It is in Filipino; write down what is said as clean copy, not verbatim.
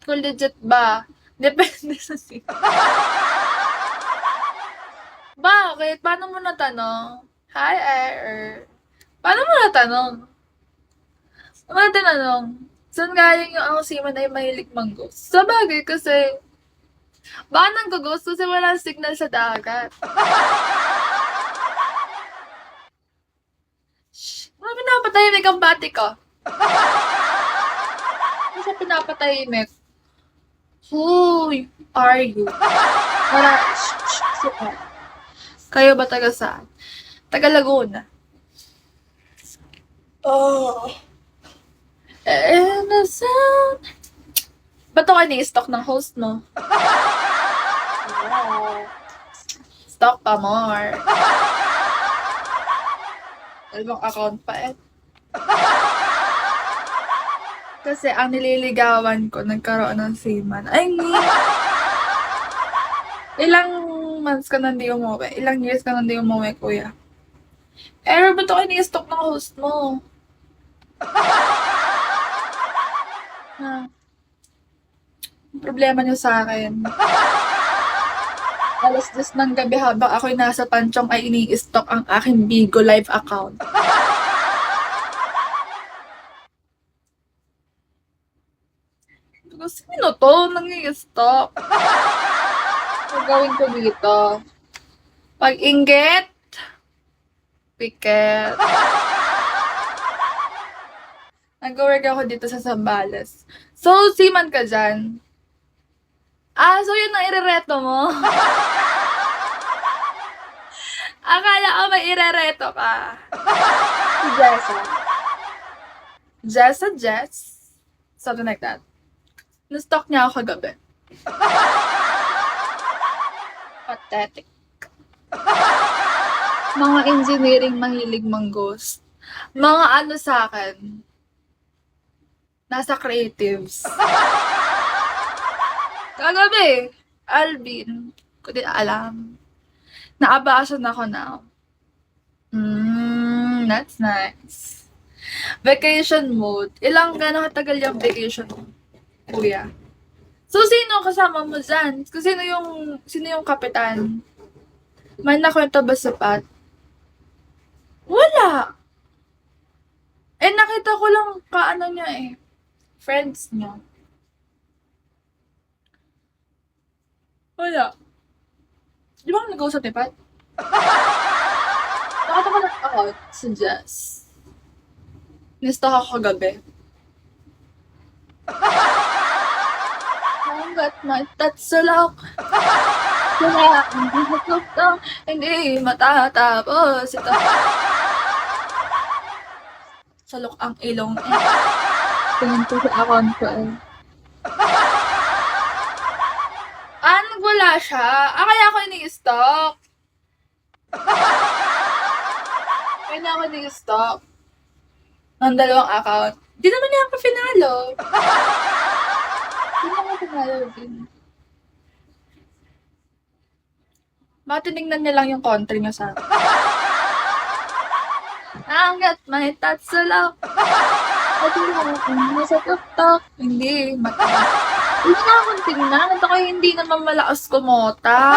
kung legit ba. Depende sa Bakit? Paano mo natanong? Hi, Paano mo natanong? Paano mo tinanong? Saan galing yung ang seaman ay mahilig mag-ghost? Sabagay kasi, baka nang-ghost kasi walang signal sa dagat. Shh! Ano pinapatahimik ang bati ko? Ano siya pinapatahimik? Who are you? Wala. Shh. Kayo ba taga saan? Taga Laguna. Oh. And the sound. Ba't ako ni-stalk ng host mo? Stalk pa more. Dalawang account pa eh. Kasi ang nililigawan ko, nagkaroon ng seaman. Ay, ilang months ka nandi umuwi? Ilang years ka nandi umuwi, kuya? Error, ba't ako ni-stalk ng host mo? Ha? Problema niyo sa akin. Alas 10 ng gabi habang ako'y nasa pansyong ay ini-stalk ang aking Bigo Live account. Sino to? Nang-i-stalk? Gagawin ko dito. Pag-inggit, piket. Nag-work ako dito sa Zambales. So, seaman ka dyan. So yun ang irereto mo? Akala ko may irereto ka. Si Jessa. Jess? Something like that. Na-stalk niya ako kagabi. Pathetic. Mga engineering mahilig mang-ghost. Mga ano sa akin, nasa creatives. Kagabi, Alvin, ko din alam. Naabasan ako na. That's nice. Vacation mode. Gano'ng katagal yung vacation mo, kuya? So, sino kasama mo dyan? Sino yung kapitan? May nakwento ba sa Pat? Wala. Nakita ko lang kaano niya eh. Friends niya. Wala. Di ba nag-uusap ni Pat? Nakita ko lang ako sa Jess. Nistalk ako kagabi. Hanggat matatsulok. Wala, hindi matutong, hindi matatapos ito. Salok ang ilong eh. Tingin ko sa account ko eh. Nagwala siya. Kaya ako ini-stalk. Kaya na ako ini-stalk. Ng dalawang account. Di naman niya ako finalo. Di naman ako finalo din. Matinignan niya lang yung country niya sa akin. Hanggat may tatsulok. Pati lang ako sa tuktok. Hindi, mata. Hindi na akong tingnan. At ako hindi naman malakas kumota.